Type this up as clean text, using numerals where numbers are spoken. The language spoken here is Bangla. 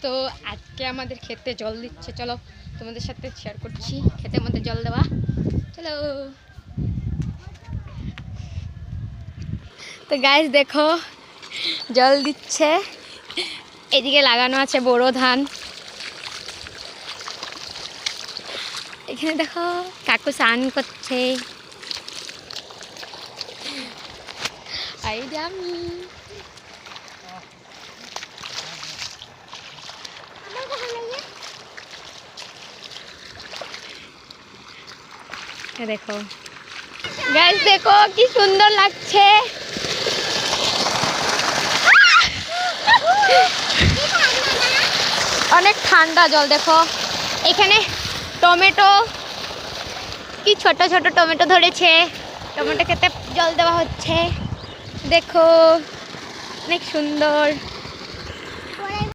তো আজকে আমাদের খেতে জল দিচ্ছে, চলো তোমাদের সাথে শেয়ার করছি খেতে মধ্যে জল দেওয়া। চলো। তো গাইস দেখো জল দিচ্ছে, এদিকে লাগানো আছে বোরো ধান। এখানে দেখো কাকু স্নান করছে। দেখো গাইস দেখো কি সুন্দর লাগছে। অনেক ঠান্ডা জল। দেখো এখানে টমেটো, কি ছোট ছোট টমেটো ধরেছে, টমেটো খেতে জল দেওয়া হচ্ছে। দেখো অনেক সুন্দর।